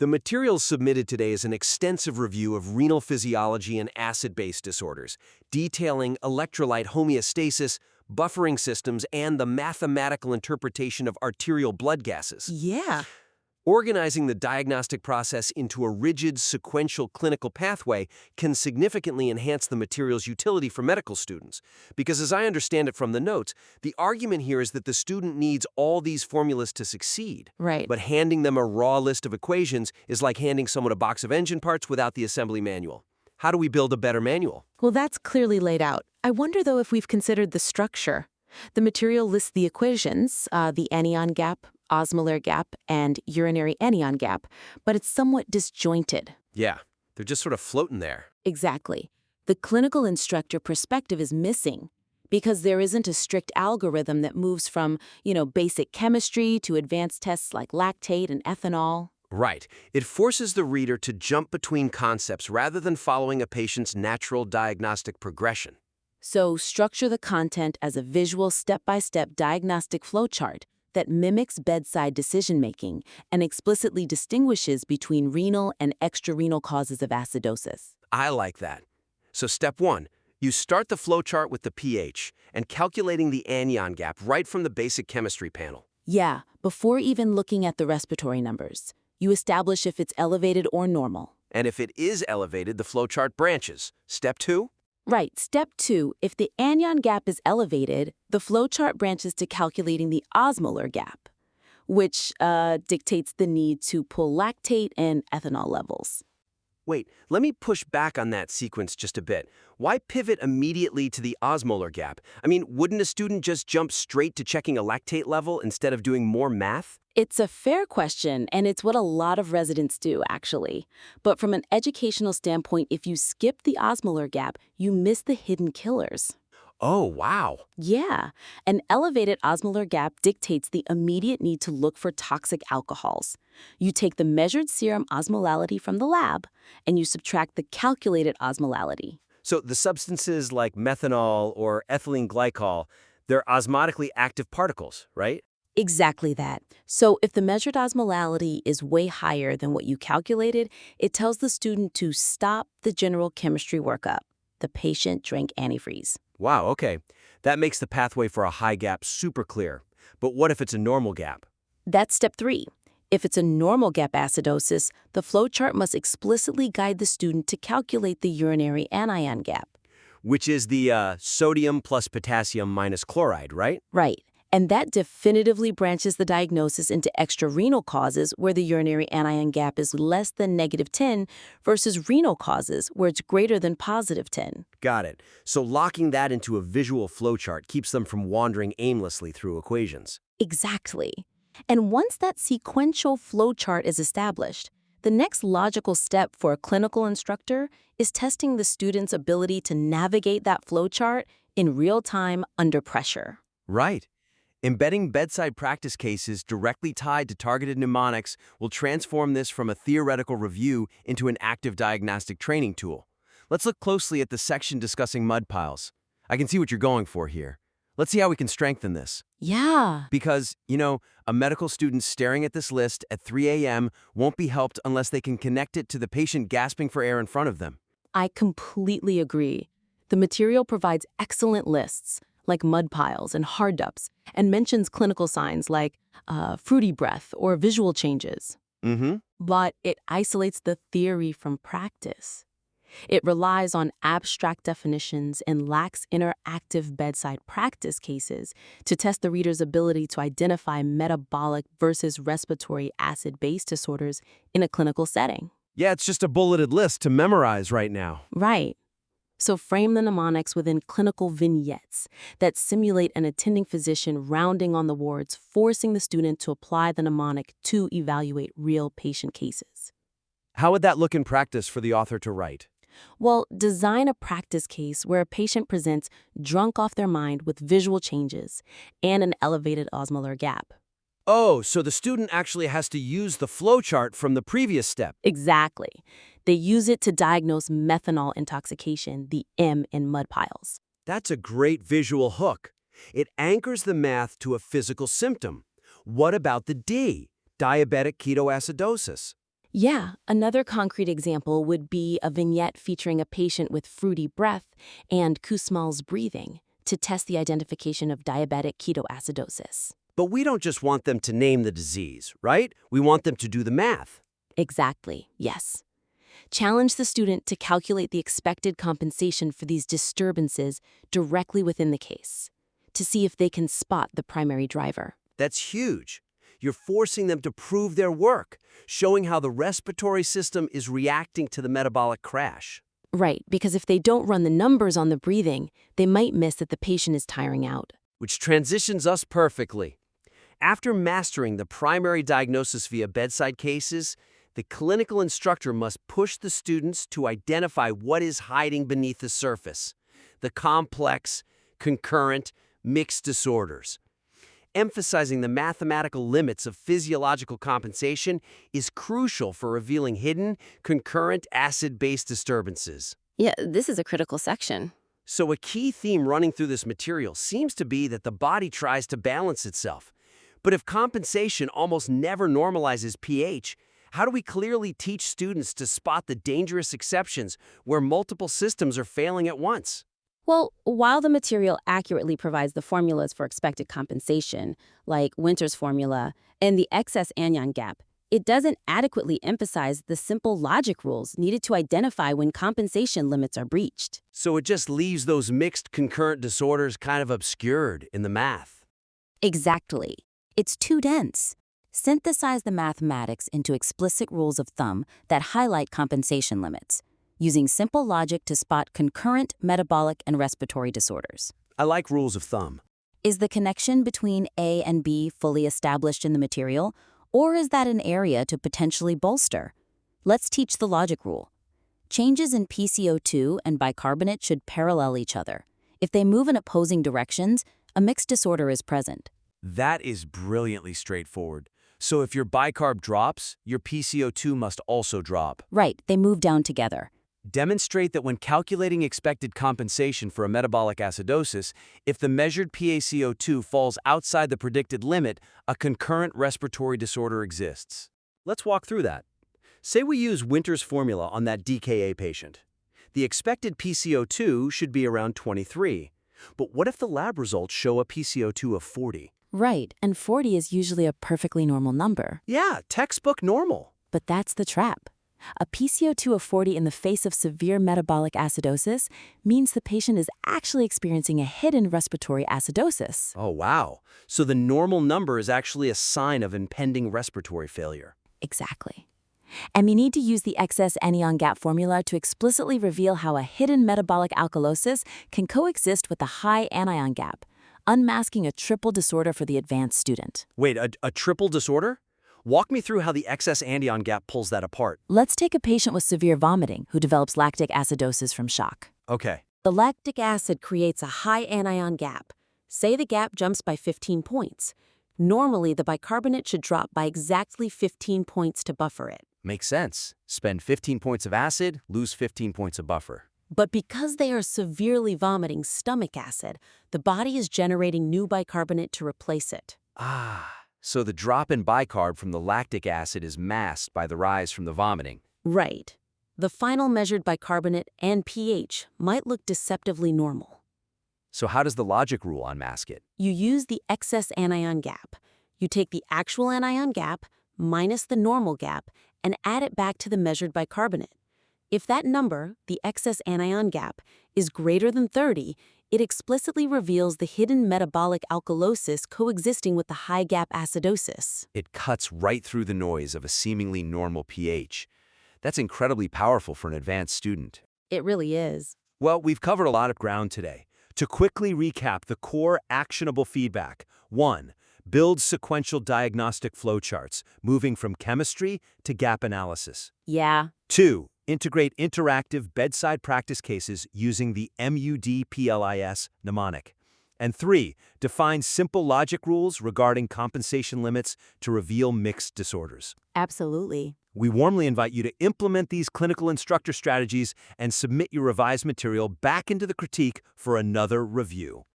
The material submitted today is an extensive review of renal physiology and acid-base disorders, detailing electrolyte homeostasis, buffering systems, and the mathematical interpretation of arterial blood gases. Yeah. Organizing the diagnostic process into a rigid, sequential clinical pathway can significantly enhance the material's utility for medical students. Because as I understand it from the notes, the argument here is that the student needs all these formulas to succeed. Right. But handing them a raw list of equations is like handing someone a box of engine parts without the assembly manual. How do we build a better manual? Well, that's clearly laid out. I wonder, though, if we've considered the structure. The material lists the equations, the anion gap, osmolar gap, and urinary anion gap, but it's somewhat disjointed. Yeah, they're just sort of floating there. Exactly. The clinical instructor perspective is missing because there isn't a strict algorithm that moves from, basic chemistry to advanced tests like lactate and ethanol. Right. It forces the reader to jump between concepts rather than following a patient's natural diagnostic progression. So structure the content as a visual step-by-step diagnostic flowchart that mimics bedside decision-making and explicitly distinguishes between renal and extrarenal causes of acidosis. I like that. So step 1, you start the flowchart with the pH and calculating the anion gap right from the basic chemistry panel. Yeah, before even looking at the respiratory numbers. You establish if it's elevated or normal. And if it is elevated, the flowchart branches. Step 2? Right. Step 2, if the anion gap is elevated, the flowchart branches to calculating the osmolar gap, which dictates the need to pull lactate and ethanol levels. Wait, let me push back on that sequence just a bit. Why pivot immediately to the osmolar gap? I mean, wouldn't a student just jump straight to checking a lactate level instead of doing more math? It's a fair question, and it's what a lot of residents do, actually. But from an educational standpoint, if you skip the osmolar gap, you miss the hidden killers. Oh, wow. Yeah, an elevated osmolar gap dictates the immediate need to look for toxic alcohols. You take the measured serum osmolality from the lab, and you subtract the calculated osmolality. So the substances like methanol or ethylene glycol, they're osmotically active particles, right? Exactly that. So if the measured osmolality is way higher than what you calculated, it tells the student to stop the general chemistry workup. The patient drank antifreeze. Wow, okay. That makes the pathway for a high gap super clear. But what if it's a normal gap? That's step 3. If it's a normal gap acidosis, the flowchart must explicitly guide the student to calculate the urinary anion gap. Which is the sodium plus potassium minus chloride, right? Right. And that definitively branches the diagnosis into extrarenal causes where the urinary anion gap is less than -10 versus renal causes where it's greater than +10. Got it. So locking that into a visual flowchart keeps them from wandering aimlessly through equations. Exactly. And once that sequential flowchart is established, the next logical step for a clinical instructor is testing the student's ability to navigate that flowchart in real time under pressure. Right. Embedding bedside practice cases directly tied to targeted mnemonics will transform this from a theoretical review into an active diagnostic training tool. Let's look closely at the section discussing mud piles. I can see what you're going for here. Let's see how we can strengthen this. Yeah. Because, a medical student staring at this list at 3 a.m. won't be helped unless they can connect it to the patient gasping for air in front of them. I completely agree. The material provides excellent lists, like mud piles and hard dups, and mentions clinical signs like fruity breath or visual changes. But it isolates the theory from practice. It relies on abstract definitions and lacks interactive bedside practice cases to test the reader's ability to identify metabolic versus respiratory acid-base disorders in a clinical setting. Yeah, it's just a bulleted list to memorize right now. Right. So frame the mnemonics within clinical vignettes that simulate an attending physician rounding on the wards, forcing the student to apply the mnemonic to evaluate real patient cases. How would that look in practice for the author to write? Well, design a practice case where a patient presents drunk off their mind with visual changes and an elevated osmolar gap. Oh, so the student actually has to use the flowchart from the previous step. Exactly. They use it to diagnose methanol intoxication, the M in mud piles. That's a great visual hook. It anchors the math to a physical symptom. What about the D, diabetic ketoacidosis? Yeah, another concrete example would be a vignette featuring a patient with fruity breath and Kussmaul's breathing to test the identification of diabetic ketoacidosis. But we don't just want them to name the disease, right? We want them to do the math. Exactly, yes. Challenge the student to calculate the expected compensation for these disturbances directly within the case to see if they can spot the primary driver. That's huge. You're forcing them to prove their work, showing how the respiratory system is reacting to the metabolic crash. Right, because if they don't run the numbers on the breathing, they might miss that the patient is tiring out. Which transitions us perfectly. After mastering the primary diagnosis via bedside cases, the clinical instructor must push the students to identify what is hiding beneath the surface, the complex, concurrent, mixed disorders. Emphasizing the mathematical limits of physiological compensation is crucial for revealing hidden, concurrent acid-base disturbances. Yeah, this is a critical section. So a key theme running through this material seems to be that the body tries to balance itself. But if compensation almost never normalizes pH, how do we clearly teach students to spot the dangerous exceptions where multiple systems are failing at once? Well, while the material accurately provides the formulas for expected compensation, like Winter's formula and the excess anion gap, it doesn't adequately emphasize the simple logic rules needed to identify when compensation limits are breached. So it just leaves those mixed concurrent disorders kind of obscured in the math. Exactly. It's too dense. Synthesize the mathematics into explicit rules of thumb that highlight compensation limits, using simple logic to spot concurrent metabolic and respiratory disorders. I like rules of thumb. Is the connection between A and B fully established in the material, or is that an area to potentially bolster? Let's teach the logic rule. Changes in PCO2 and bicarbonate should parallel each other. If they move in opposing directions, a mixed disorder is present. That is brilliantly straightforward. So if your bicarb drops, your PCO2 must also drop. Right, they move down together. Demonstrate that when calculating expected compensation for a metabolic acidosis, if the measured PaCO2 falls outside the predicted limit, a concurrent respiratory disorder exists. Let's walk through that. Say we use Winter's formula on that DKA patient. The expected PCO2 should be around 23. But what if the lab results show a PCO2 of 40? Right, and 40 is usually a perfectly normal number. Yeah, textbook normal. But that's the trap. A PCO2 of 40 in the face of severe metabolic acidosis means the patient is actually experiencing a hidden respiratory acidosis. Oh, wow. So the normal number is actually a sign of impending respiratory failure. Exactly. And we need to use the excess anion gap formula to explicitly reveal how a hidden metabolic alkalosis can coexist with a high anion gap, unmasking a triple disorder for the advanced student. Wait, a triple disorder? Walk me through how the excess anion gap pulls that apart. Let's take a patient with severe vomiting who develops lactic acidosis from shock. Okay. The lactic acid creates a high anion gap. Say the gap jumps by 15 points. Normally, the bicarbonate should drop by exactly 15 points to buffer it. Makes sense. Spend 15 points of acid, lose 15 points of buffer. But because they are severely vomiting stomach acid, the body is generating new bicarbonate to replace it. So the drop in bicarb from the lactic acid is masked by the rise from the vomiting. Right. The final measured bicarbonate and pH might look deceptively normal. So how does the logic rule unmask it? You use the excess anion gap. You take the actual anion gap minus the normal gap and add it back to the measured bicarbonate. If that number, the excess anion gap, is greater than 30, it explicitly reveals the hidden metabolic alkalosis coexisting with the high gap acidosis. It cuts right through the noise of a seemingly normal pH. That's incredibly powerful for an advanced student. It really is. Well, we've covered a lot of ground today. To quickly recap the core actionable feedback: 1. Build sequential diagnostic flowcharts, moving from chemistry to gap analysis. Yeah. 2. Integrate interactive bedside practice cases using the MUD-PLIS mnemonic. And 3. Define simple logic rules regarding compensation limits to reveal mixed disorders. Absolutely. We warmly invite you to implement these clinical instructor strategies and submit your revised material back into the critique for another review.